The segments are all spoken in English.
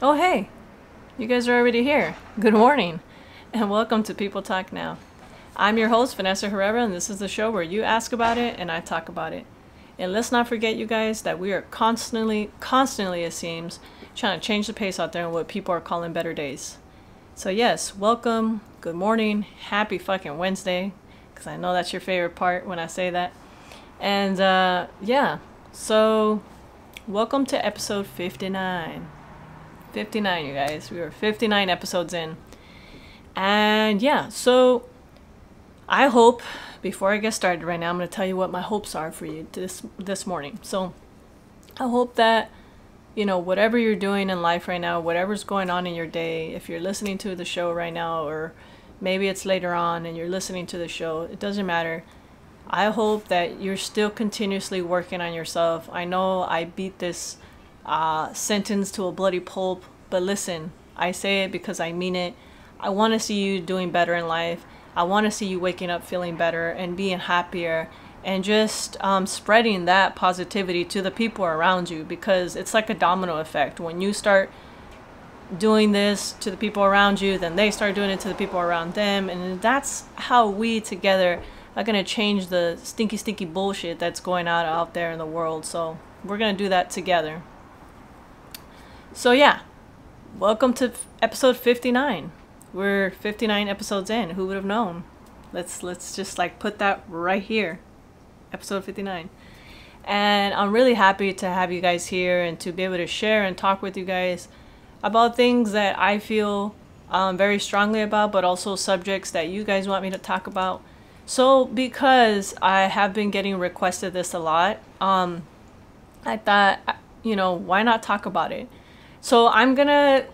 Oh hey, you guys are already here. Good morning, and welcome to People Talk Now. I'm your host, Vanessa Herrera, and this is the show where you ask about it and I talk about it. And let's not forget, you guys, that we are constantly, it seems, trying to change the pace out there in what people are calling better days. So yes, welcome, good morning, happy fucking Wednesday, because I know that's your favorite part when I say that. And yeah, so welcome to episode 59. 59, you guys. We were 59 episodes in. And yeah, so I hope, before I get started right now, I'm going to tell you what my hopes are for you this morning. So I hope that, you know, whatever you're doing in life right now, whatever's going on in your day, if you're listening to the show right now, or maybe it's later on and you're listening to the show, it doesn't matter. I hope that you're still continuously working on yourself. I know I beat this sentence to a bloody pulp, but listen, I say it because I mean it. I want to see you doing better in life. I want to see you waking up feeling better and being happier, and just spreading that positivity to the people around you, because it's like a domino effect. When you start doing this to the people around you, then they start doing it to the people around them, and that's how we together are going to change the stinky bullshit that's going on out there in the world. So we're going to do that together. So yeah, welcome to episode 59. We're 59 episodes in. Who would have known? Let's just like put that right here. Episode 59. And I'm really happy to have you guys here and to be able to share and talk with you guys about things that I feel very strongly about, but also subjects that you guys want me to talk about. So because I have been getting requested this a lot, I thought, you know, why not talk about it? So I'm gonna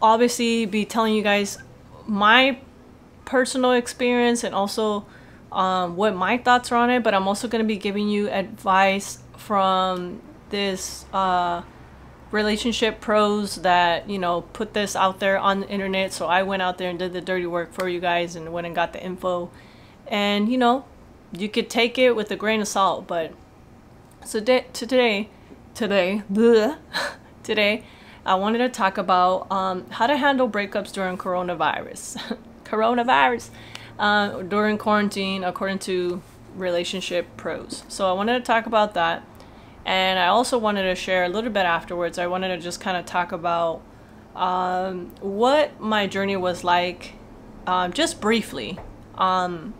obviously be telling you guys my personal experience and also what my thoughts are on it, but I'm also going to be giving you advice from this relationship pros that, you know, put this out there on the internet. So I went out there and did the dirty work for you guys and went and got the info, and you know, you could take it with a grain of salt. But so today I wanted to talk about how to handle breakups during coronavirus. During quarantine, according to relationship pros. So I wanted to talk about that. And I also wanted to share a little bit afterwards. I wanted to just kind of talk about what my journey was like, just briefly. And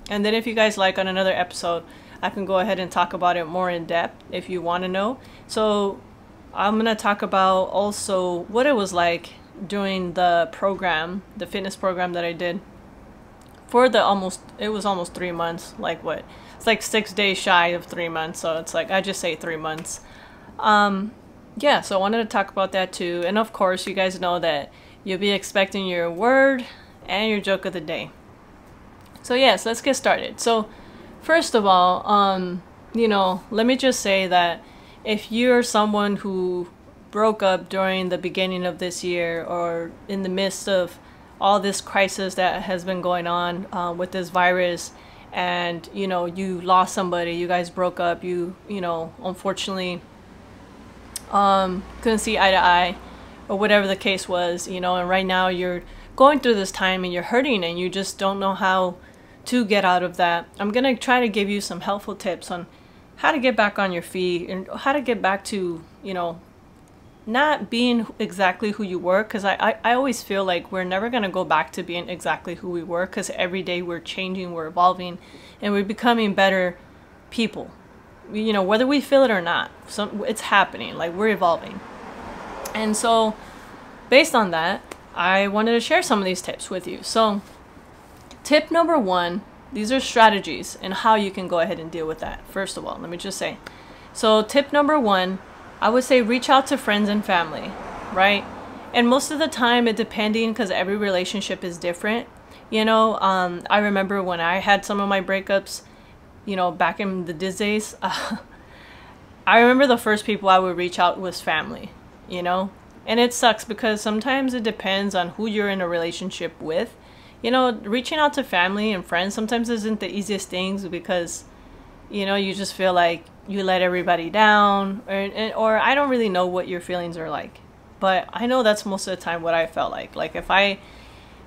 then if you guys like, on another episode, I can go ahead and talk about it more in depth if you want to know. So I'm going to talk about also what it was like during the program, the fitness program that I did for it was almost 3 months. Like what? It's like 6 days shy of 3 months. So it's like, I just say 3 months. Yeah, so I wanted to talk about that too. And of course, you guys know that you'll be expecting your word and your joke of the day. So yes, let's get started. So first of all, you know, let me just say that if you're someone who broke up during the beginning of this year, or in the midst of all this crisis that has been going on with this virus, and you know, you lost somebody, you guys broke up, you know, unfortunately couldn't see eye to eye, or whatever the case was, you know, and right now you're going through this time and you're hurting and you just don't know how to get out of that, I'm gonna try to give you some helpful tips on how to get back on your feet and how to get back to, you know, not being exactly who you were, because I always feel like we're never going to go back to being exactly who we were, because every day we're changing, we're evolving, and we're becoming better people, you know, whether we feel it or not. So it's happening, like we're evolving. And so based on that, I wanted to share some of these tips with you. So tip number 1, these are strategies and how you can go ahead and deal with that. First of all, let me just say, so tip number 1, I would say reach out to friends and family, right? And most of the time, it depending, because every relationship is different. You know, I remember when I had some of my breakups, you know, back in the days, I remember the first people I would reach out was family, you know? And it sucks because sometimes it depends on who you're in a relationship with. You know, reaching out to family and friends sometimes isn't the easiest things, because, you know, you just feel like you let everybody down, or I don't really know what your feelings are like. but I know that's most of the time what I felt like. Like if I,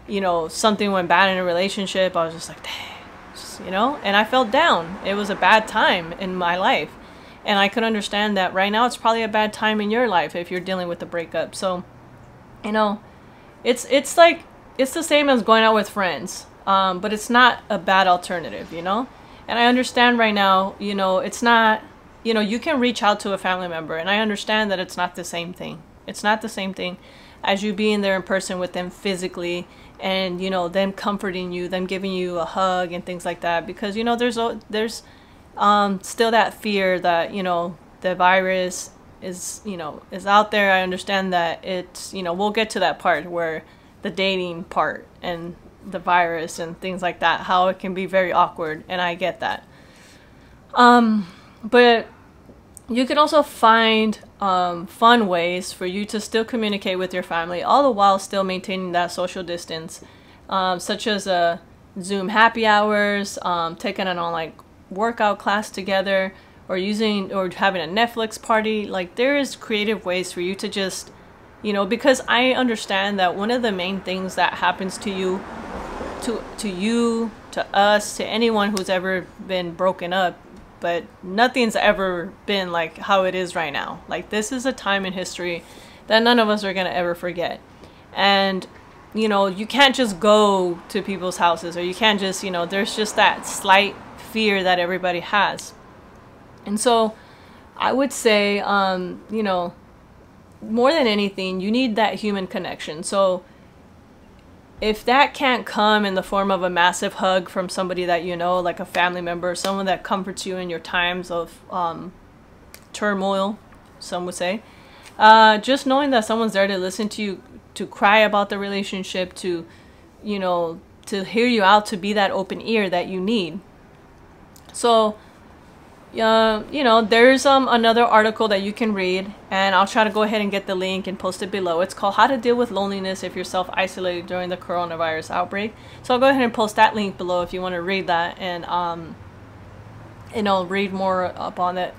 you know, something went bad in a relationship, I was just like, dang, you know, and I felt down. It was a bad time in my life. And I could understand that right now it's probably a bad time in your life if you're dealing with a breakup. So, you know, it's like, it's the same as going out with friends, but it's not a bad alternative, you know? And I understand right now, you know, it's not, you know, you can reach out to a family member, and I understand that it's not the same thing. It's not the same thing as you being there in person with them physically, and, you know, them comforting you, them giving you a hug and things like that, because, you know, there's still that fear that, you know, the virus is, you know, is out there. I understand that it's, you know, we'll get to that part where the dating part and the virus and things like that, how it can be very awkward, and I get that. But you can also find fun ways for you to still communicate with your family, all the while still maintaining that social distance, such as Zoom happy hours, taking an online workout class together, or having a Netflix party. Like, there is creative ways for you to just, you know, because I understand that one of the main things that happens to you, to us, to anyone who's ever been broken up, but nothing's ever been like how it is right now. Like, this is a time in history that none of us are gonna ever forget. And, you know, you can't just go to people's houses, or you can't just, you know, there's just that slight fear that everybody has. And so I would say, you know, more than anything, you need that human connection. So if that can't come in the form of a massive hug from somebody that you know, like a family member, someone that comforts you in your times of turmoil, some would say, just knowing that someone's there to listen to you, to cry about the relationship, to, you know, to hear you out, to be that open ear that you need. So, you know, there's another article that you can read, and I'll try to go ahead and get the link and post it below. It's called How to Deal with Loneliness If You're Self-Isolated During the Coronavirus Outbreak. So I'll go ahead and post that link below if you want to read that, and you know, read more up on it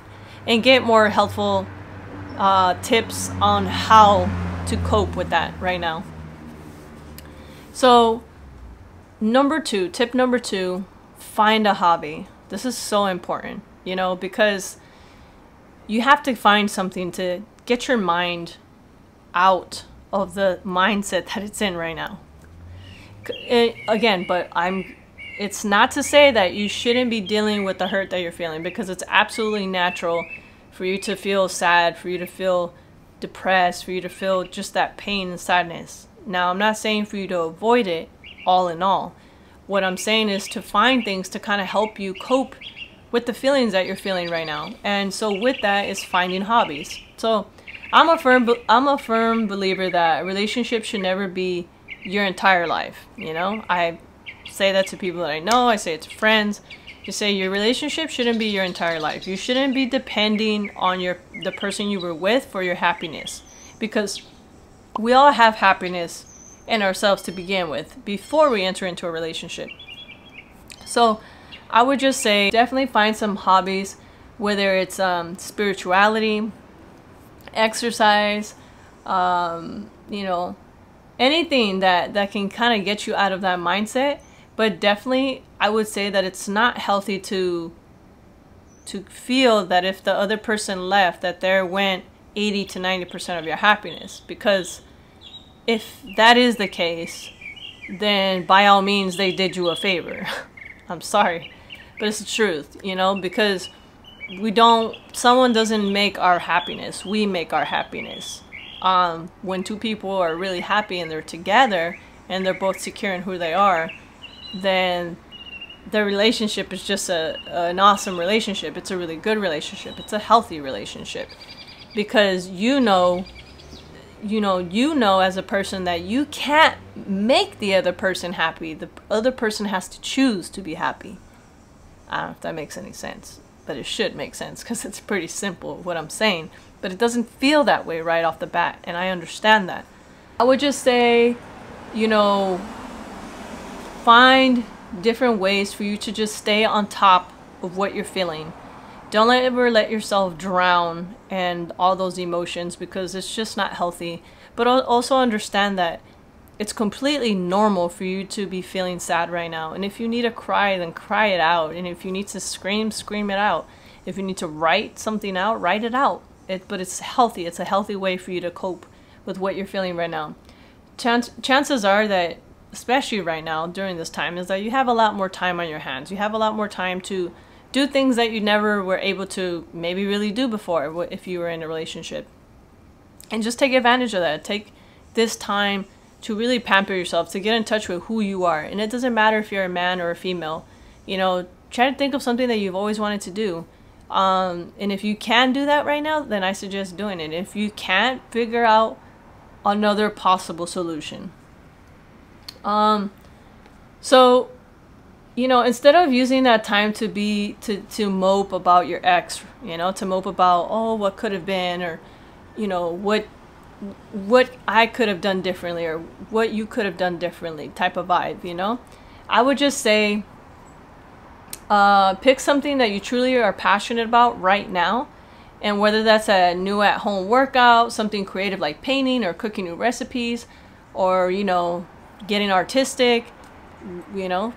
and get more helpful tips on how to cope with that right now. So tip number two, find a hobby. This is so important, you know, because you have to find something to get your mind out of the mindset that it's in right now. It's not to say that you shouldn't be dealing with the hurt that you're feeling, because it's absolutely natural for you to feel sad, for you to feel depressed, for you to feel just that pain and sadness. Now, I'm not saying for you to avoid it all in all. What I'm saying is to find things to kind of help you cope with the feelings that you're feeling right now. And so with that is finding hobbies. So I'm a firm believer that a relationship should never be your entire life. You know, I say that to people that I know. I say it to friends. You say your relationship shouldn't be your entire life. You shouldn't be depending on the person you were with for your happiness, because we all have happiness in ourselves to begin with before we enter into a relationship. So I would just say definitely find some hobbies, whether it's spirituality, exercise, you know, anything that can kind of get you out of that mindset. But definitely I would say that it's not healthy to feel that if the other person left, that there went 80 to 90% of your happiness, because if that is the case, then by all means they did you a favor. I'm sorry, but it's the truth, you know, because someone doesn't make our happiness, we make our happiness. When two people are really happy and they're together and they're both secure in who they are, then the relationship is just an awesome relationship. It's a really good relationship. It's a healthy relationship, because you know as a person that you can't make the other person happy. The other person has to choose to be happy. I don't know if that makes any sense, but it should make sense, because it's pretty simple what I'm saying, but it doesn't feel that way right off the bat, and I understand that. I would just say, you know, find different ways for you to just stay on top of what you're feeling. Don't ever let yourself drown in all those emotions, because it's just not healthy. but also understand that it's completely normal for you to be feeling sad right now. And if you need to cry, then cry it out. And if you need to scream, scream it out. If you need to write something out, write it out. But it's healthy. It's a healthy way for you to cope with what you're feeling right now. Chances are that, especially right now during this time, is that you have a lot more time on your hands. You have a lot more time to do things that you never were able to maybe really do before if you were in a relationship. And just take advantage of that. Take this time to really pamper yourself, to get in touch with who you are. And it doesn't matter if you're a man or a female. You know, try to think of something that you've always wanted to do. And if you can do that right now, then I suggest doing it. If you can't, figure out another possible solution. So, you know, instead of using that time to mope about your ex, you know, to mope about, oh, what could have been, or, you know, what I could have done differently, or what you could have done differently type of vibe, you know, I would just say, pick something that you truly are passionate about right now. And whether that's a new at-home workout, something creative like painting or cooking new recipes, or, you know, getting artistic, you know,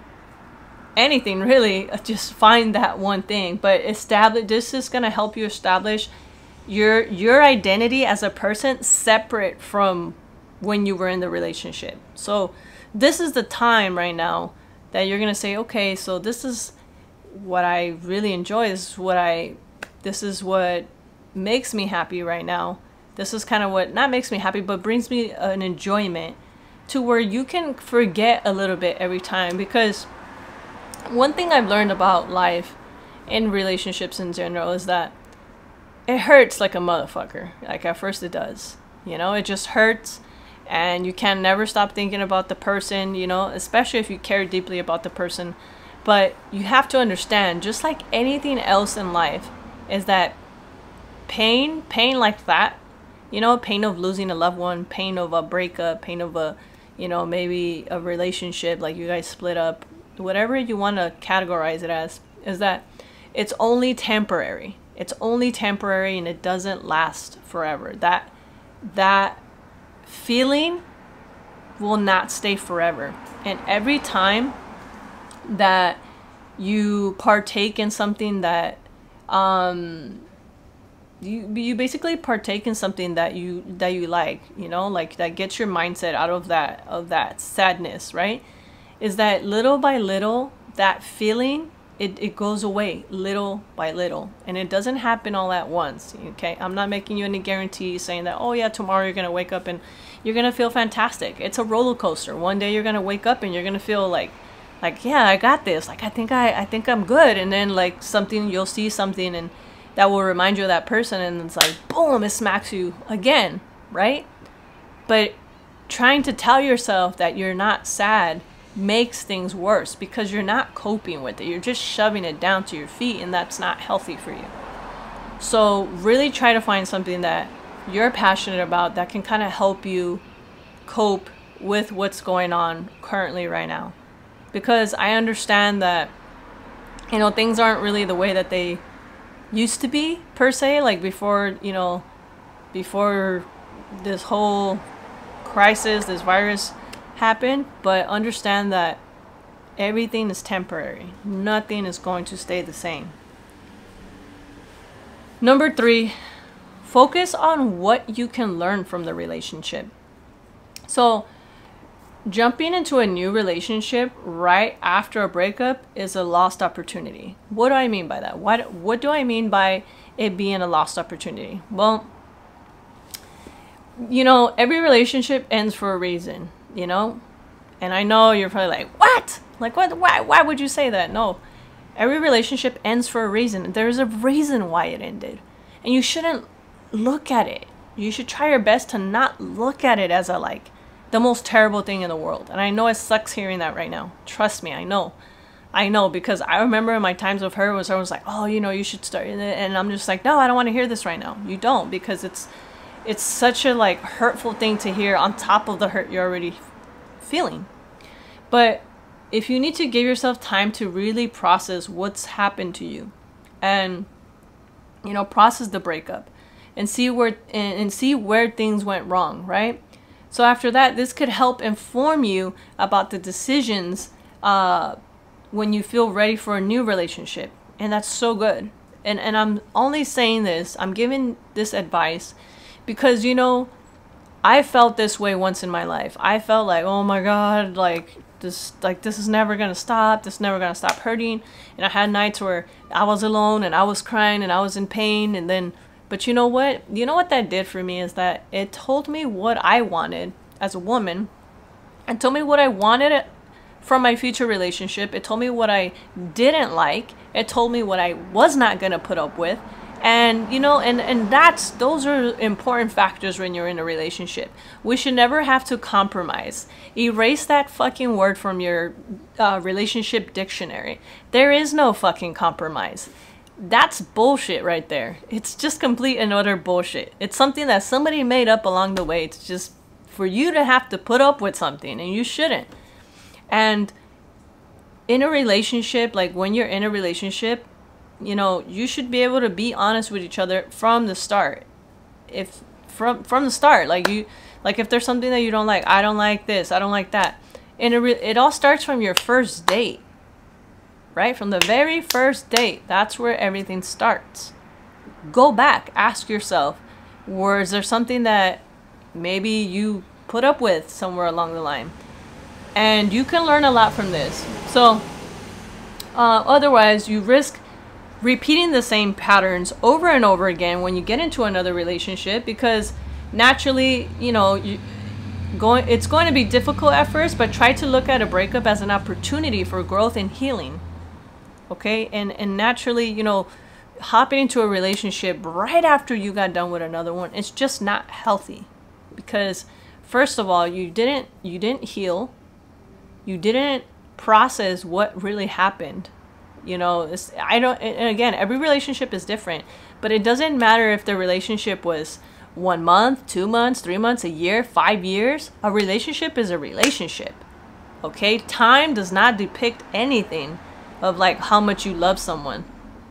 anything really, just find that one thing. But this is going to help you establish your identity as a person separate from when you were in the relationship. So this is the time right now that you're going to say, okay, so this is what I really enjoy. This is what makes me happy right now. This is kind of what not makes me happy, but brings me an enjoyment, to where you can forget a little bit every time. Because one thing I've learned about life and relationships in general is that it hurts like a motherfucker. Like, at first it does, you know, it just hurts, and you can never stop thinking about the person, you know, especially if you care deeply about the person. But you have to understand, just like anything else in life, is that pain like that, you know, pain of losing a loved one, pain of a breakup, pain of a, you know, maybe a relationship, like you guys split up, whatever you want to categorize it as, is that it's only temporary. It's only temporary, and it doesn't last forever. That feeling will not stay forever. And every time that you partake in something that you basically partake in something that you like, you know, like that gets your mindset out of that sadness, right? Is that little by little, that feeling, it goes away little by little, and it doesn't happen all at once. Okay, I'm not making you any guarantees saying that, oh yeah, tomorrow you're gonna wake up and you're gonna feel fantastic. It's a roller coaster. One day you're gonna wake up and you're gonna feel like yeah, I got this, like I think I'm good, and then like you'll see something and that will remind you of that person, and it's like boom, it smacks you again, right? But trying to tell yourself that you're not sad makes things worse, because you're not coping with it. You're just shoving it down to your feet, and that's not healthy for you. So really try to find something that you're passionate about that can kind of help you cope with what's going on currently right now. Because I understand that, you know, things aren't really the way that they used to be, per se, like before, you know, before this whole crisis, this virus happened. But understand that everything is temporary. Nothing is going to stay the same. Number 3, focus on what you can learn from the relationship. So jumping into a new relationship right after a breakup is a lost opportunity. What do I mean by that? What do I mean by it being a lost opportunity? Well, you know, every relationship ends for a reason, you know? And I know you're probably like, what? Like, what? Why would you say that? No. Every relationship ends for a reason. There's a reason why it ended. And you shouldn't look at it. You should try your best to not look at it as the most terrible thing in the world. And I know it sucks hearing that right now. Trust me, I know, because I remember in my times with her, was everyone's like, oh, you know, you should start. And I'm just like, no, I don't want to hear this right now. You don't, because it's such a hurtful thing to hear on top of the hurt you're already feeling. But if you need to give yourself time to really process what's happened to you, and, you know, process the breakup, and see where things went wrong, right? So after that, this could help inform you about the decisions when you feel ready for a new relationship. And that's so good. And I'm only saying this, I'm giving this advice because, you know, I felt this way once in my life. I felt like, oh my God, this is never gonna stop. This is never gonna stop hurting. And I had nights where I was alone and I was crying and I was in pain. And then, but you know what? You know what that did for me is that it told me what I wanted as a woman. It told me what I wanted from my future relationship. It told me what I didn't like. It told me what I was not gonna put up with. And, you know, and those are important factors when you're in a relationship. We should never have to compromise. Erase that fucking word from your relationship dictionary. There is no fucking compromise. That's bullshit right there. It's just complete and utter bullshit. It's something that somebody made up along the way. It's just for you to have to put up with something, and you shouldn't. And in a relationship, like when you're in a relationship, you know, you should be able to be honest with each other from the start. If from the start, like if there's something that you don't like, I don't like this, I don't like that. And it all starts from your first date, right? From the very first date, that's where everything starts. Go back, ask yourself, was there something that maybe you put up with somewhere along the line? And you can learn a lot from this. So otherwise, you risk repeating the same patterns over and over again when you get into another relationship, because naturally, you know, it's going to be difficult at first, but try to look at a breakup as an opportunity for growth and healing. Okay? And naturally, you know, hopping into a relationship right after you got done with another one, it's just not healthy. Because first of all, you didn't heal. You didn't process what really happened. You know, and again, every relationship is different, but it doesn't matter if the relationship was 1 month, 2 months, 3 months, a year, 5 years. A relationship is a relationship. Okay? Time does not depict anything of like how much you love someone.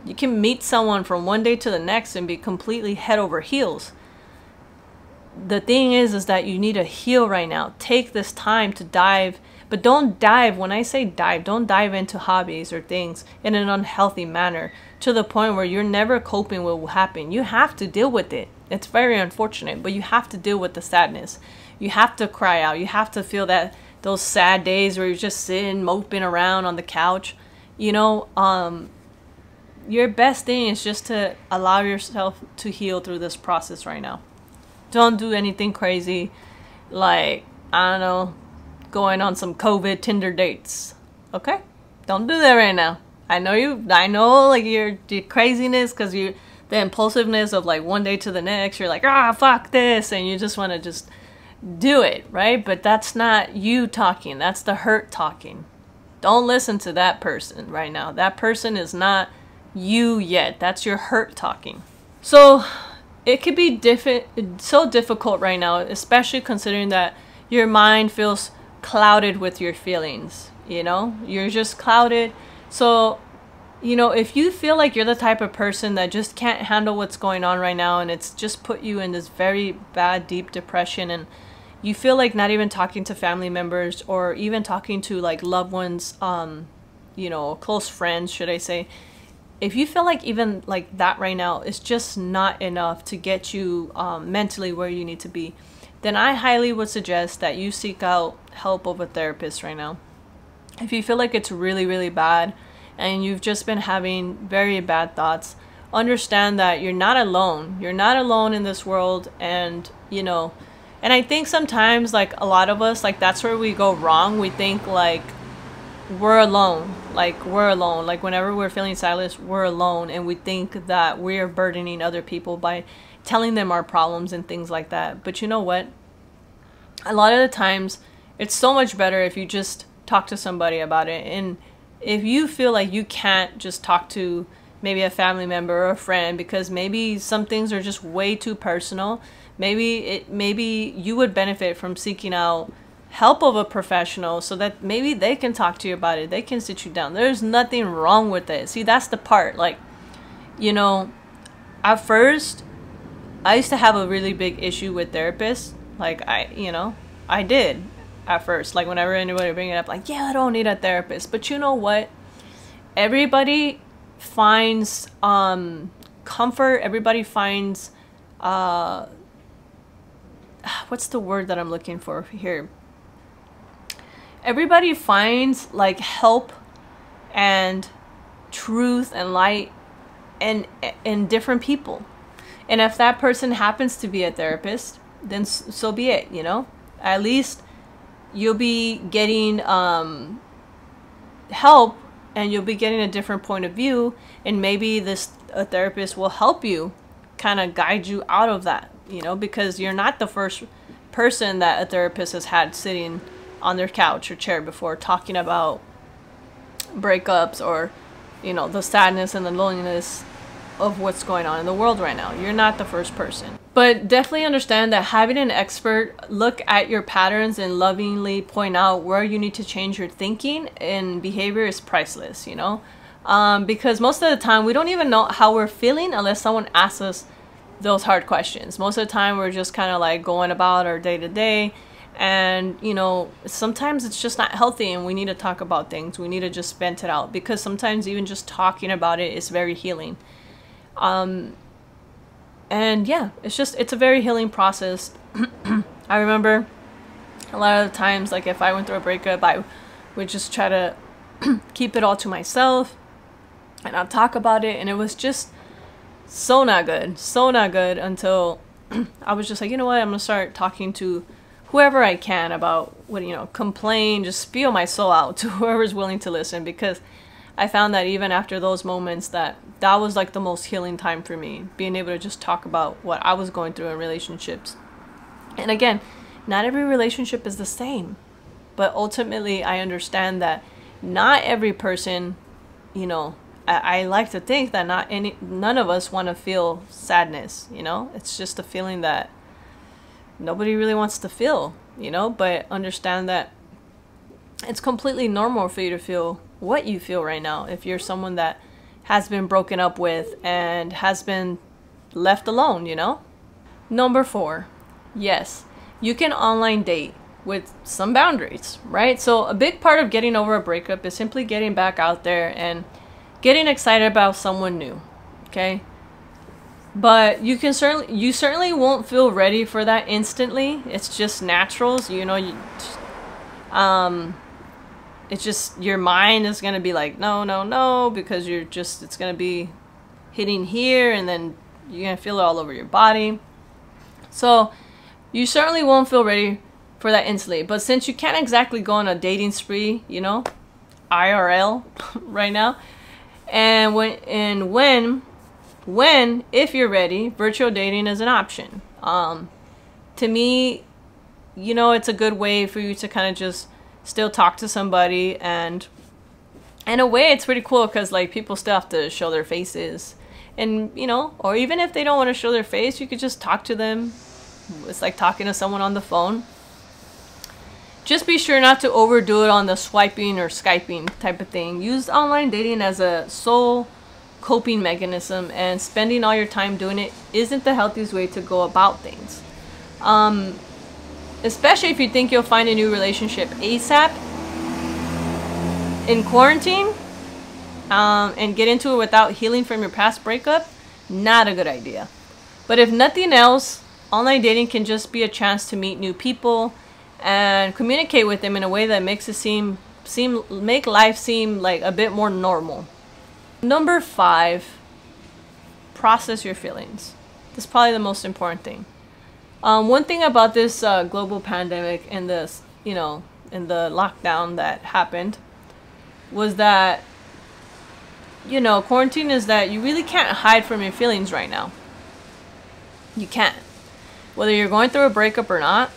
You can meet someone from one day to the next and be completely head over heels. The thing is that you need to heal right now. Take this time to dive. But don't dive, when I say dive, don't dive into hobbies or things in an unhealthy manner to the point where you're never coping with what will happen. You have to deal with it. It's very unfortunate, but you have to deal with the sadness. You have to cry out. You have to feel those sad days where you're just sitting, moping around on the couch. You know, your best thing is just to allow yourself to heal through this process right now. Don't do anything crazy like, I don't know, going on some COVID Tinder dates. Okay? Don't do that right now. I know like your craziness, because the impulsiveness of like one day to the next, you're like, fuck this, and you just want to just do it, right? But that's not you talking. That's the hurt talking. Don't listen to that person right now. That person is not you yet. That's your hurt talking. So it could be so difficult right now, especially considering that your mind feels clouded with your feelings. You know, you're just clouded. So, you know, if you feel like you're the type of person that just can't handle what's going on right now, and it's just put you in this very bad, deep depression, and you feel like not even talking to family members or even talking to like loved ones, you know, close friends, should I say, if you feel like even like that right now is just not enough to get you mentally where you need to be, then I highly would suggest that you seek out help of a therapist right now. If you feel like it's really, really bad and you've just been having very bad thoughts, understand that you're not alone. You're not alone in this world. And, you know, and I think sometimes like a lot of us, like that's where we go wrong. We think like we're alone. Like whenever we're feeling silence, we're alone. And we think that we're burdening other people by telling them our problems and things like that. But you know what? A lot of the times it's so much better if you just talk to somebody about it. And if you feel like you can't just talk to maybe a family member or a friend because maybe some things are just way too personal, maybe you would benefit from seeking out help of a professional so that maybe they can talk to you about it. They can sit you down. There's nothing wrong with it. See, that's the part. Like, you know, at first I used to have a really big issue with therapists. Like, you know, I did at first. Like whenever anybody bring it up, like, yeah, I don't need a therapist. But you know what? Everybody finds comfort. Everybody finds what's the word that I'm looking for here? Everybody finds like help and truth and light in different people. And if that person happens to be a therapist, then so be it, you know? At least you'll be getting help, and you'll be getting a different point of view, and maybe a therapist will help you kind of guide you out of that, you know, because you're not the first person that a therapist has had sitting on their couch or chair before talking about breakups or, you know, the sadness and the loneliness of what's going on in the world right now. You're not the first person. But definitely understand that having an expert look at your patterns and lovingly point out where you need to change your thinking and behavior is priceless, you know? Because most of the time we don't even know how we're feeling unless someone asks us those hard questions. Most of the time we're just kind of like going about our day to day, and you know, sometimes it's just not healthy and we need to talk about things. We need to just vent it out, because sometimes even just talking about it is very healing. And yeah, it's a very healing process. I remember a lot of the times, like if I went through a breakup, I would just try to keep it all to myself and not talk about it. And it was just so not good until I was just like, you know what, I'm gonna start talking to whoever I can about what, you know, complain, just spill my soul out to whoever's willing to listen, because I found that even after those moments that was like the most healing time for me, being able to just talk about what I was going through in relationships. And again, not every relationship is the same, but ultimately I understand that not every person, you know, I like to think that none of us want to feel sadness, you know? It's just a feeling that nobody really wants to feel, you know? But understand that it's completely normal for you to feel what you feel right now if you're someone that has been broken up with and has been left alone, you know? Number 4, yes, you can online date with some boundaries, right? So a big part of getting over a breakup is simply getting back out there and getting excited about someone new, okay? But you certainly won't feel ready for that instantly. It's just natural, so, you know, it's just your mind is going to be like, no, because it's going to be hitting here, and then you're going to feel it all over your body. So you certainly won't feel ready for that instantly. But since you can't exactly go on a dating spree, you know, IRL right now, and if you're ready, virtual dating is an option. To me, you know, it's a good way for you to kind of just still talk to somebody, and in a way it's pretty cool because like people still have to show their faces, and you know, or even if they don't want to show their face, you could just talk to them. It's like talking to someone on the phone. Just be sure not to overdo it on the swiping or Skyping type of thing. Use online dating as a sole coping mechanism, and spending all your time doing it isn't the healthiest way to go about things. Especially if you think you'll find a new relationship ASAP in quarantine, and get into it without healing from your past breakup, not a good idea. But if nothing else, online dating can just be a chance to meet new people and communicate with them in a way that makes it make life seem like a bit more normal. Number 5, process your feelings. That's probably the most important thing. One thing about this global pandemic and this, you know, and the lockdown that happened was that, you know, quarantine is that you really can't hide from your feelings right now. You can't. Whether you're going through a breakup or not,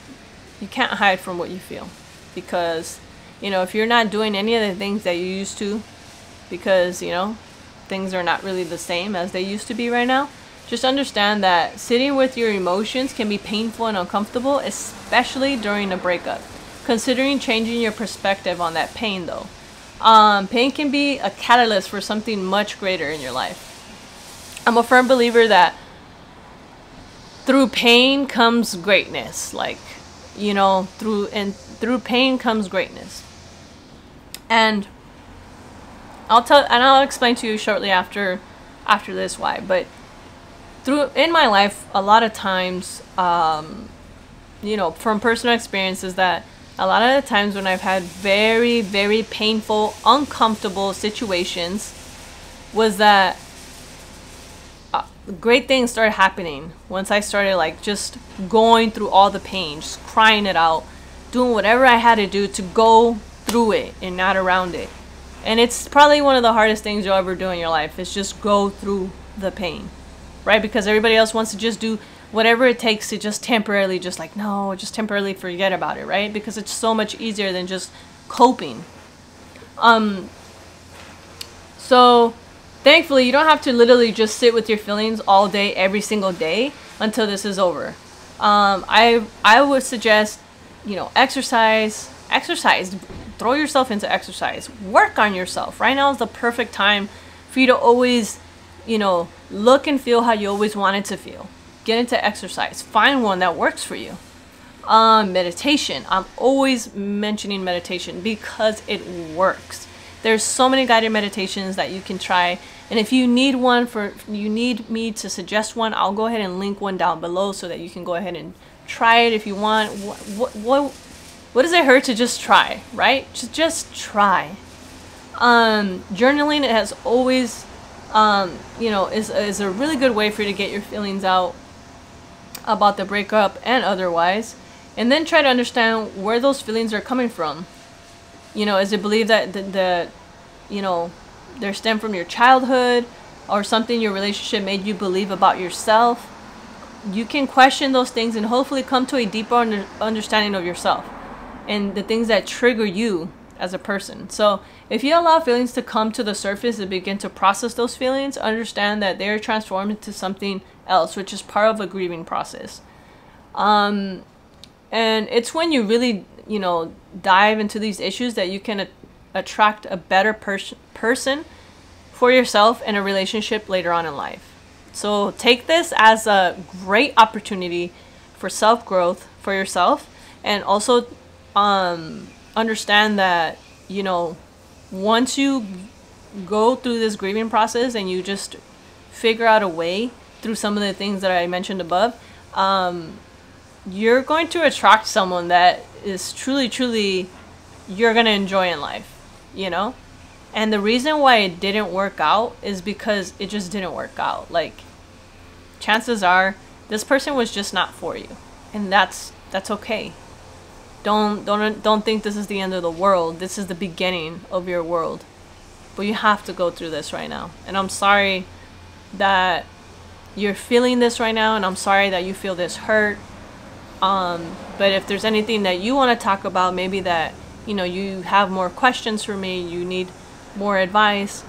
you can't hide from what you feel, because, you know, if you're not doing any of the things that you used to, because, you know, things are not really the same as they used to be right now, just understand that sitting with your emotions can be painful and uncomfortable, especially during a breakup. Considering changing your perspective on that pain, though. Pain can be a catalyst for something much greater in your life. I'm a firm believer that through pain comes greatness. Like, you know, through pain comes greatness. And I'll explain to you shortly after this why. But in my life, a lot of times, you know, from personal experiences, that a lot of the times when I've had very, very painful, uncomfortable situations, was that great things started happening once I started like just going through all the pain, just crying it out, doing whatever I had to do to go through it and not around it. And it's probably one of the hardest things you'll ever do in your life, is just go through the pain, right? Because everybody else wants to just do whatever it takes to just temporarily, just like, no, just temporarily forget about it, right? Because it's so much easier than just coping. So thankfully, you don't have to literally just sit with your feelings all day, every single day until this is over. I would suggest, you know, exercise, throw yourself into exercise, work on yourself. Right now is the perfect time for you to always, you know, look and feel how you always wanted to feel. Get into exercise, find one that works for you. Meditation, I'm always mentioning meditation because it works. There's so many guided meditations that you can try. And if you need you need me to suggest one, I'll go ahead and link one down below so that you can go ahead and try it if you want. What does it hurt to just try, right? Just try. Journaling, it has always, you know, is a really good way for you to get your feelings out about the breakup and otherwise. And then try to understand where those feelings are coming from. You know, is it believed that you know, they stem from your childhood or something your relationship made you believe about yourself? You can question those things and hopefully come to a deeper understanding of yourself and the things that trigger you as a person. So if you allow feelings to come to the surface and begin to process those feelings, understand that they're transformed into something else, which is part of a grieving process. And it's when you really, you know, dive into these issues that you can attract a better person for yourself in a relationship later on in life. So take this as a great opportunity for self-growth for yourself, and also understand that, you know, once you go through this grieving process and you just figure out a way through some of the things that I mentioned above, you're going to attract someone that is truly you're going to enjoy in life, you know? And the reason why it didn't work out is because it just didn't work out. Like, chances are this person was just not for you, and that's okay. Don't think this is the end of the world. This is the beginning of your world. But you have to go through this right now. And I'm sorry that you're feeling this right now, and I'm sorry that you feel this hurt. But if there's anything that you want to talk about, maybe that, you know, you have more questions for me, you need more advice,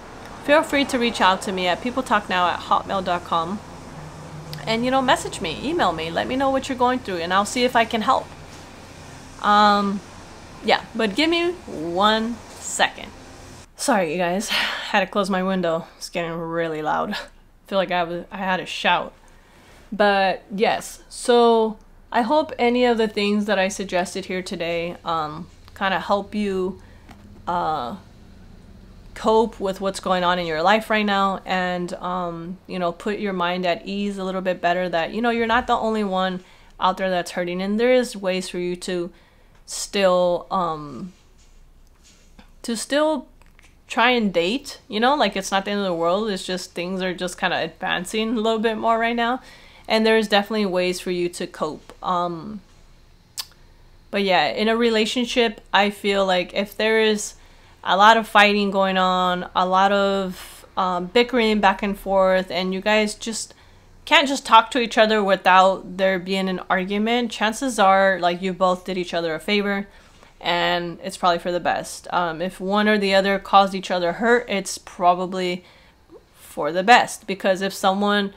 feel free to reach out to me at peopletalknow@hotmail.com. And, you know, message me, email me, let me know what you're going through, and I'll see if I can help. Yeah, but give me 1 second. Sorry, you guys, I had to close my window. It's getting really loud. I feel like I had to shout. But yes, so I hope any of the things that I suggested here today kind of help you cope with what's going on in your life right now, and you know, put your mind at ease a little bit better, that, you know, you're not the only one out there that's hurting, and there is ways for you to still try and date, you know, like it's not the end of the world. It's just things are just kind of advancing a little bit more right now, and there's definitely ways for you to cope. But yeah, in a relationship, I feel like if there is a lot of fighting going on, a lot of bickering back and forth, and you guys just can't just talk to each other without there being an argument, chances are like you both did each other a favor, and it's probably for the best. If one or the other caused each other hurt, it's probably for the best, because if someone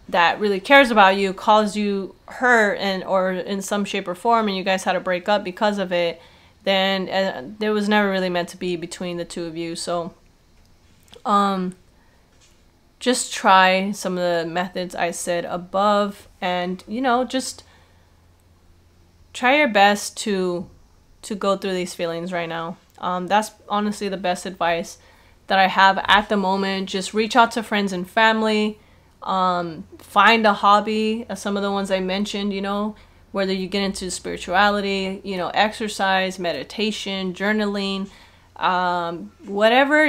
that really cares about you caused you hurt or in some shape or form, and you guys had to break up because of it, then it was never really meant to be between the two of you. So just try some of the methods I said above, and, you know, just try your best to go through these feelings right now. That's honestly the best advice that I have at the moment. Just reach out to friends and family. Find a hobby, some of the ones I mentioned, you know, whether you get into spirituality, you know, exercise, meditation, journaling, whatever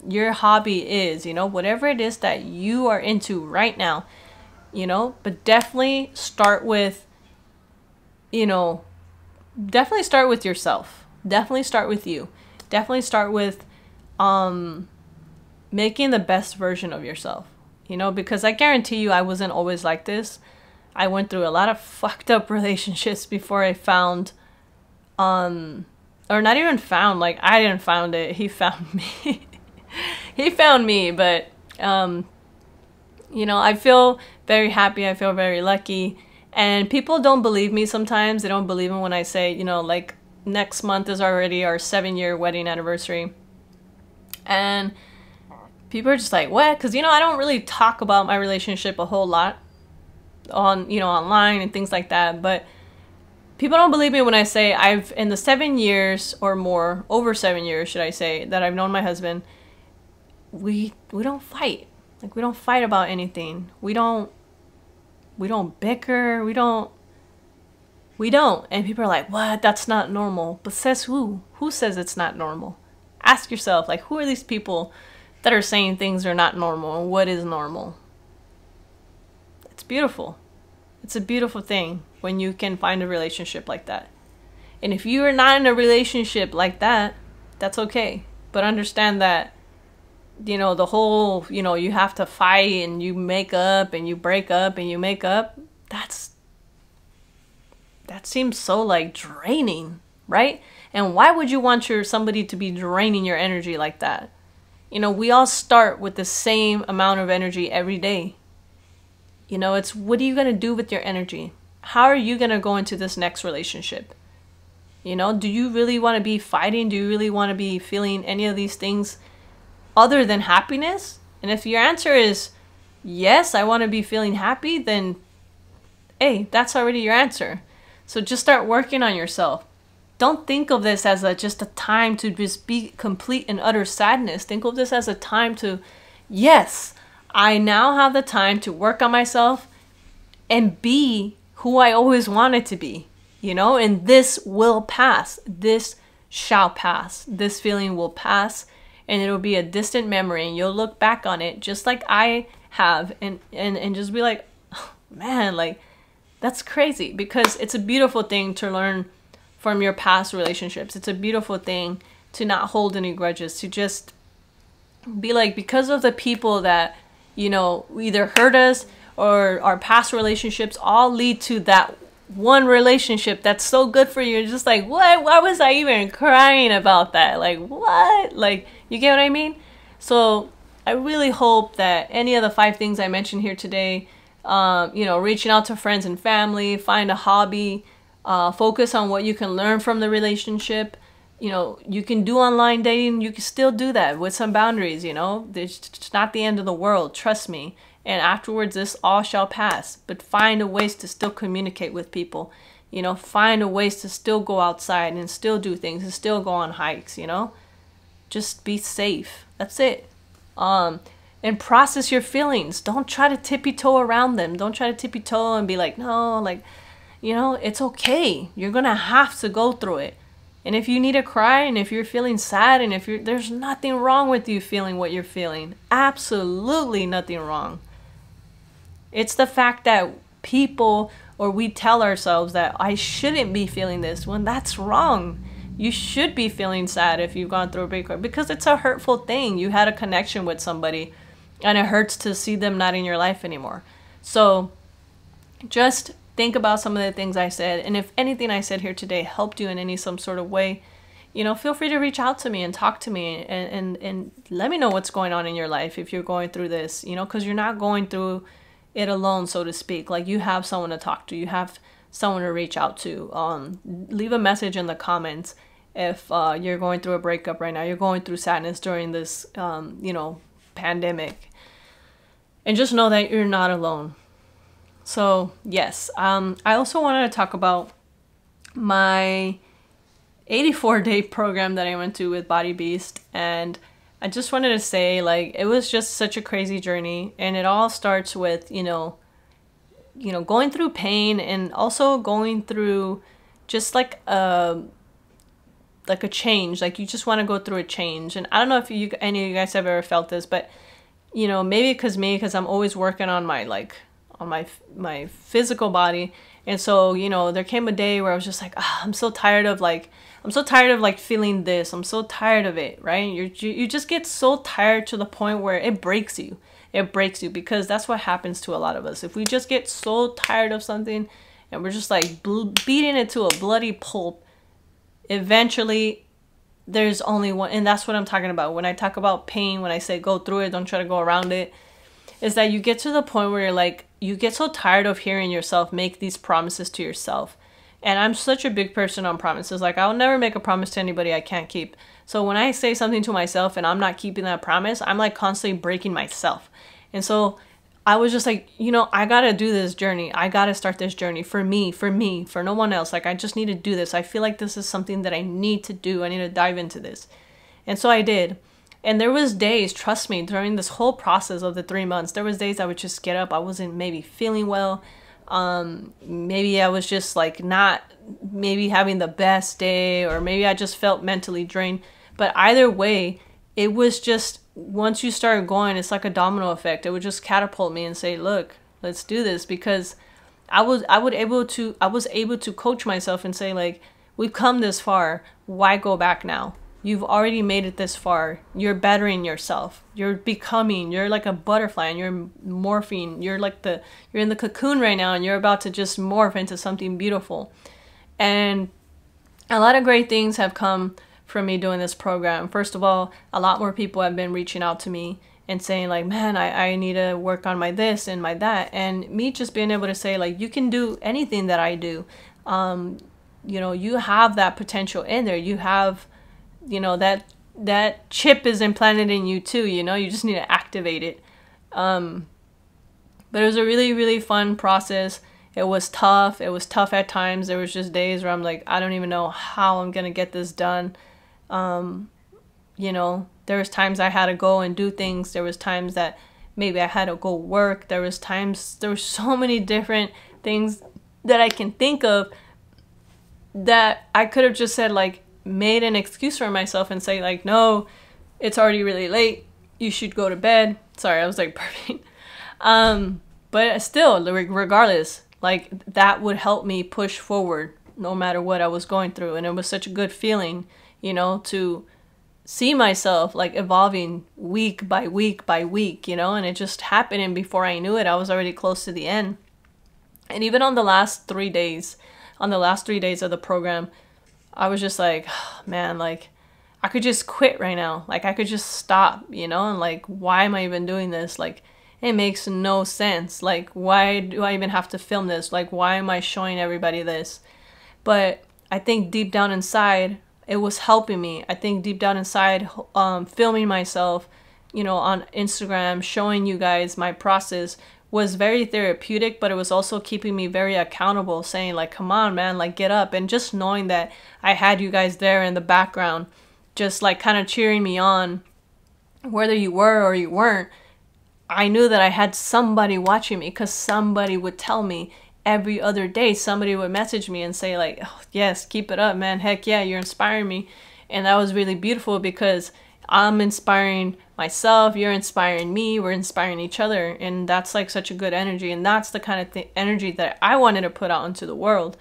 your hobby is, you know, whatever it is that you are into right now, you know, but definitely start with, you know, definitely start with yourself. Definitely start with you. Definitely start with making the best version of yourself, you know, because I guarantee you I wasn't always like this. I went through a lot of fucked up relationships before I found, or not even found, like I didn't found it, he found me. He found me, but, you know, I feel very happy, I feel very lucky, and people don't believe me sometimes. They don't believe me when I say, you know, like next month is already our 7-year wedding anniversary, and people are just like, what? Because, you know, I don't really talk about my relationship a whole lot on, you know, online and things like that. But people don't believe me when I say in the 7 years or more, over 7 years, should I say, that I've known my husband, we don't fight. Like, we don't fight about anything. We don't bicker. We don't. And people are like, what? That's not normal. But says who? Who says it's not normal? Ask yourself, like, who are these people that are saying things are not normal, and what is normal? It's beautiful. It's a beautiful thing when you can find a relationship like that. And if you are not in a relationship like that, that's okay. But understand that, you know, the whole, you know, you have to fight and you make up and you break up and you make up, that seems so like draining, right? And why would you want somebody to be draining your energy like that? You know, we all start with the same amount of energy every day. You know, it's what are you going to do with your energy? How are you going to go into this next relationship? You know, do you really want to be fighting? Do you really want to be feeling any of these things other than happiness? And if your answer is yes, I want to be feeling happy, then hey, that's already your answer. So just start working on yourself. Don't think of this as just a time to just be complete and utter sadness. Think of this as a time to, yes, I now have the time to work on myself and be who I always wanted to be, you know, and this will pass. This shall pass. This feeling will pass, and it'll be a distant memory, and you'll look back on it just like I have and just be like, oh, man, like, that's crazy, because it's a beautiful thing to learn from your past relationships. It's a beautiful thing to not hold any grudges, to just be like, because of the people that, you know, either hurt us or our past relationships all lead to that one relationship that's so good for you. It's just like, what? Why was I even crying about that? Like, what? Like, you get what I mean? So I really hope that any of the 5 things I mentioned here today, you know, reaching out to friends and family, find a hobby, focus on what you can learn from the relationship. You know, you can do online dating. You can still do that with some boundaries, you know. It's not the end of the world. Trust me. And afterwards, this all shall pass. But find a ways to still communicate with people. You know, find a ways to still go outside and still do things and still go on hikes, you know. Just be safe. That's it. And process your feelings. Don't try to tippy-toe around them. Don't try to tippy-toe and be like, no, like, you know, it's okay. You're going to have to go through it. And if you need to cry, and if you're feeling sad, and if there's nothing wrong with you feeling what you're feeling. Absolutely nothing wrong. It's the fact that people, or we tell ourselves that I shouldn't be feeling this, when that's wrong. You should be feeling sad if you've gone through a breakup, because it's a hurtful thing. You had a connection with somebody, and it hurts to see them not in your life anymore. So just think about some of the things I said, and if anything I said here today helped you in some sort of way, you know, feel free to reach out to me and talk to me and let me know what's going on in your life if you're going through this, you know, because you're not going through it alone, so to speak. Like, you have someone to talk to, you have someone to reach out to. Leave a message in the comments if you're going through a breakup right now, you're going through sadness during this, you know, pandemic. And just know that you're not alone. So yes, I also wanted to talk about my 84-day program that I went to with Body Beast, and I just wanted to say, like, it was just such a crazy journey, and it all starts with, going through pain, and also going through just like a change. Like, you just want to go through a change. And I don't know if any of you guys have ever felt this, but maybe because I'm always working on my physical body. And so, there came a day where I was just like, I'm so tired of feeling this. I'm so tired of it, right? You just get so tired to the point where it breaks you. It breaks you, because that's what happens to a lot of us. If we just get so tired of something and we're just like beating it to a bloody pulp, eventually there's only one. And that's what I'm talking about. When I talk about pain, when I say go through it, don't try to go around it, is that you get to the point where you're like, you get so tired of hearing yourself make these promises to yourself. And I'm such a big person on promises. Like, I'll never make a promise to anybody I can't keep. So when I say something to myself and I'm not keeping that promise, I'm like constantly breaking myself. And so I was just like, I gotta do this journey. I gotta start this journey for me, for no one else. Like, I just need to do this. I feel like this is something that I need to do. I need to dive into this. And so I did. And there was days, trust me, during this whole process of the 3 months, there was days I would just get up. I wasn't maybe feeling well. Maybe I was just like not maybe having the best day, or maybe I just felt mentally drained. But either way, it was just, once you start going, it's like a domino effect. It would just catapult me and say, look, let's do this. Because I was able to coach myself and say, like, we've come this far. Why go back now? You've already made it this far. You're bettering yourself. You're like a butterfly, and you're morphing. You're in the cocoon right now, and you're about to just morph into something beautiful. And a lot of great things have come from me doing this program. First of all, a lot more people have been reaching out to me and saying, like, man, I need to work on my this and my that. And me just being able to say, like, you can do anything that I do. You have that potential in there. You have, that chip is implanted in you too, you just need to activate it. But it was a really, really fun process. It was tough. It was tough at times. There was just days where I'm like, I don't even know how I'm going to get this done. There was times I had to go and do things. There was times that maybe I had to go work. There were so many different things that I can think of that I could have just said, like, made an excuse for myself and say, like, no, it's already really late. You should go to bed. Sorry, I was like perfect. But still, regardless, like, that would help me push forward no matter what I was going through. And it was such a good feeling, to see myself like evolving week by week by week, and it just happened. And before I knew it, I was already close to the end. And even on the last 3 days of the program, I was just like, oh, man, like, I could just quit right now. Like, I could just stop, and like, why am I even doing this? Like, it makes no sense. Like, why do I even have to film this? Like, why am I showing everybody this? But I think deep down inside, it was helping me. I think deep down inside, filming myself, on Instagram, showing you guys my process was very therapeutic, but it was also keeping me very accountable, saying, like, come on, man, like, get up. And just knowing that I had you guys there in the background, just like kind of cheering me on, whether you were or you weren't. I knew that I had somebody watching me, because somebody would tell me every other day. Somebody would message me and say, like, oh, yes, keep it up, man. Heck yeah, you're inspiring me. And that was really beautiful, because I'm inspiring myself, you're inspiring me, we're inspiring each other. And that's like such a good energy. And that's the kind of energy that I wanted to put out into the world.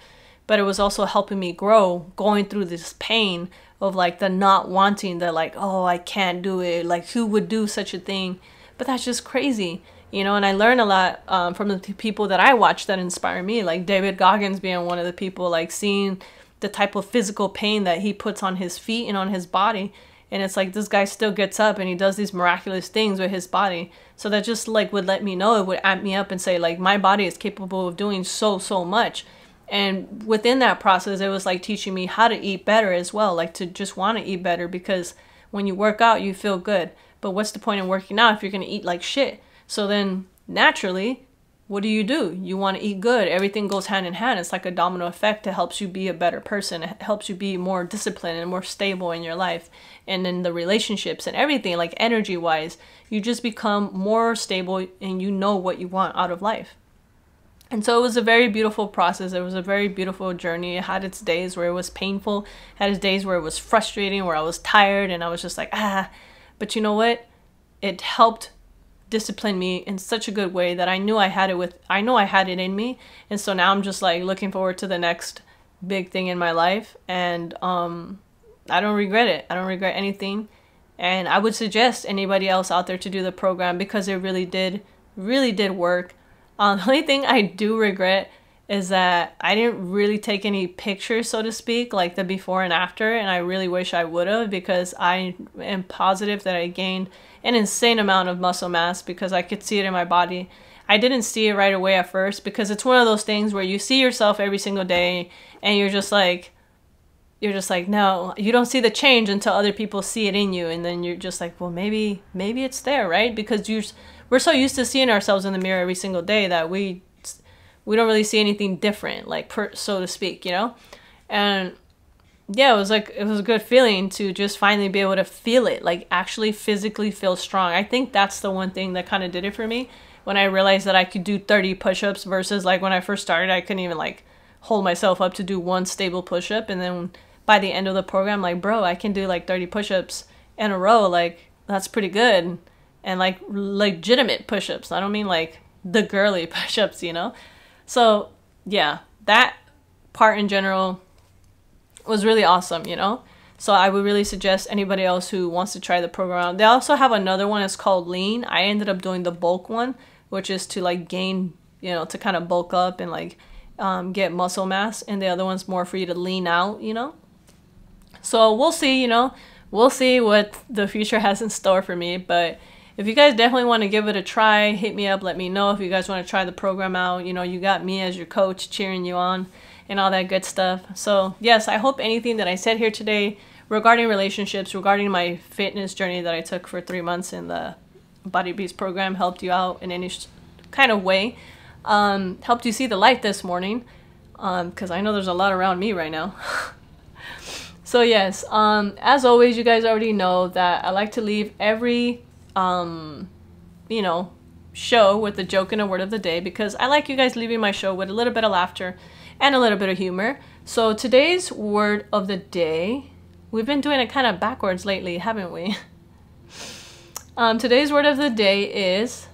But it was also helping me grow, going through this pain of like the not wanting, the like, oh, I can't do it. Like, who would do such a thing? But that's just crazy. And I learned a lot from the people that I watch that inspire me, like David Goggins being one of the people, like seeing the type of physical pain that he puts on his feet and on his body. And it's like, this guy still gets up and he does these miraculous things with his body. So that just like would let me know, it would amp me up and say, like, my body is capable of doing so much. And within that process, it was like teaching me how to eat better as well, like to just want to eat better, because when you work out, you feel good. But what's the point in working out if you're going to eat like shit? So then naturally, what do? You want to eat good. Everything goes hand in hand. It's like a domino effect. It helps you be a better person. It helps you be more disciplined and more stable in your life and in the relationships and everything, like energy wise. You just become more stable and you know what you want out of life. And so it was a very beautiful process. It was a very beautiful journey. It had its days where it was painful, had its days where it was frustrating, where I was tired and I was just like, but you know what? It helped discipline me in such a good way that I know I had it in me. And so now I'm just like looking forward to the next big thing in my life. And I don't regret it. I don't regret anything. And I would suggest anybody else out there to do the program because it really did work. The only thing I do regret is that I didn't really take any pictures, so to speak, like the before and after, and I really wish I would have, because I am positive that I gained an insane amount of muscle mass because I could see it in my body. I didn't see it right away at first because it's one of those things where you see yourself every single day and you're just like, no, you don't see the change until other people see it in you, and then you're just like, well, maybe it's there, right? Because we're so used to seeing ourselves in the mirror every single day that we don't really see anything different, like so to speak, you know? And yeah, it was a good feeling to just finally be able to feel it, like actually physically feel strong. I think that's the one thing that kind of did it for me when I realized that I could do 30 push-ups versus like when I first started, I couldn't even like hold myself up to do one stable push-up. And then by the end of the program, like, bro, I can do like 30 push-ups in a row. Like, that's pretty good. And like legitimate push-ups. I don't mean like the girly push-ups, you know? So yeah, that part in general was really awesome, you know? So I would really suggest anybody else who wants to try the program out. They also have another one, it's called Lean. I ended up doing the bulk one, which is to like gain, you know, to kind of bulk up and like get muscle mass. And the other one's more for you to lean out, you know? So we'll see, you know? We'll see what the future has in store for me. But if you guys definitely want to give it a try, hit me up, let me know if you guys want to try the program out. You know, you got me as your coach cheering you on and all that good stuff. So yes, I hope anything that I said here today regarding relationships, regarding my fitness journey that I took for 3 months in the Body Beast program helped you out in any kind of way. Helped you see the light this morning, because I know there's a lot around me right now. So yes, as always, you guys already know that I like to leave every you know, show with a joke and a word of the day, because I like you guys leaving my show with a little bit of laughter and a little bit of humor. So today's word of the day, we've been doing it kind of backwards lately, haven't we? Today's word of the day is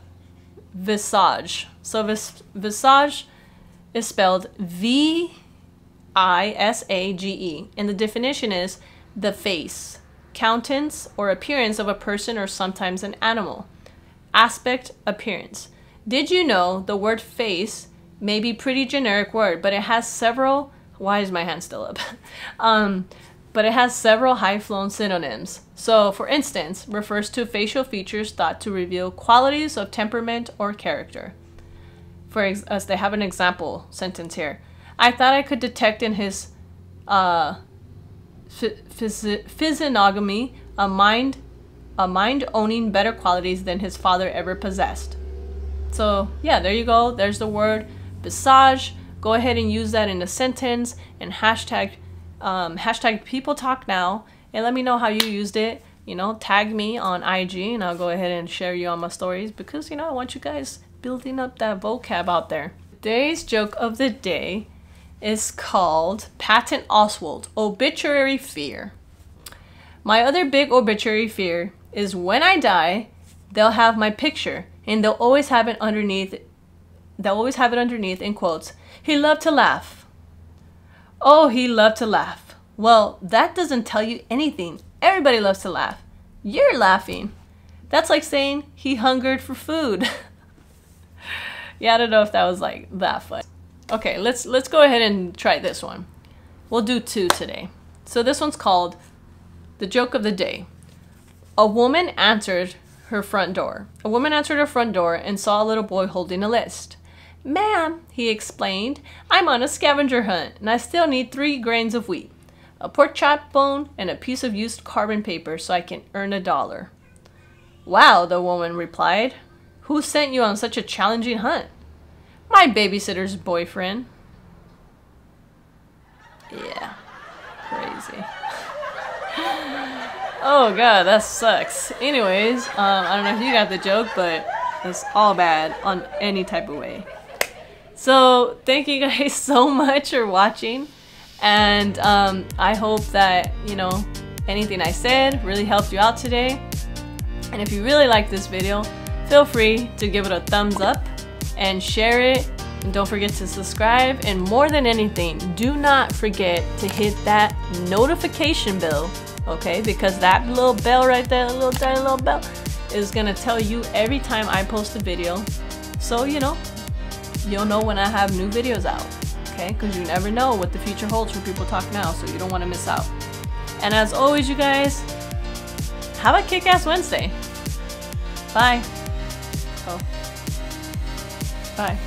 visage. So visage is spelled V-I-S-A-G-E, and the definition is the face, countenance or appearance of a person or sometimes an animal. Aspect, appearance. Did you know the word face may be pretty generic word, but it has several, why is my hand still up? But it has several high-flown synonyms. So for instance, refers to facial features thought to reveal qualities of temperament or character. As they have an example sentence here. I thought I could detect in his physiognomy a mind owning better qualities than his father ever possessed. So yeah, there you go. There's the word visage. Go ahead and use that in a sentence and hashtag People Talk Now, and let me know how you used it. You know, tag me on IG and I'll go ahead and share you on my stories, because you know, I want you guys building up that vocab out there. Today's joke of the day is called Patton Oswalt Obituary Fear. My other big obituary fear is when I die, they'll have my picture and they'll always have it underneath in quotes, "He loved to laugh." Oh, he loved to laugh. Well, that doesn't tell you anything. Everybody loves to laugh. You're laughing. That's like saying he hungered for food. Yeah, I don't know if that was like that fun. Okay, let's go ahead and try this one. We'll do 2 today. So this one's called The Joke of the Day. A woman answered her front door. A woman answered her front door and saw a little boy holding a list. "Ma'am," he explained, "I'm on a scavenger hunt and I still need 3 grains of wheat, a pork chop bone, and a piece of used carbon paper so I can earn $1. "Wow," the woman replied. "Who sent you on such a challenging hunt?" My babysitter's boyfriend. Yeah. Crazy. Oh god, that sucks. Anyways, I don't know if you got the joke, but it's all bad on any type of way. So thank you guys so much for watching, and I hope that, you know, anything I said really helped you out today. And if you really like this video, feel free to give it a thumbs up and share it, and don't forget to subscribe, and more than anything, do not forget to hit that notification bell, okay? Because that little bell right there, little tiny little bell, is gonna tell you every time I post a video, so you know, you'll know when I have new videos out, okay? Because you never know what the future holds for People Talk Now, so you don't want to miss out. And as always, you guys, have a kick-ass Wednesday. Bye. Oh. Bye.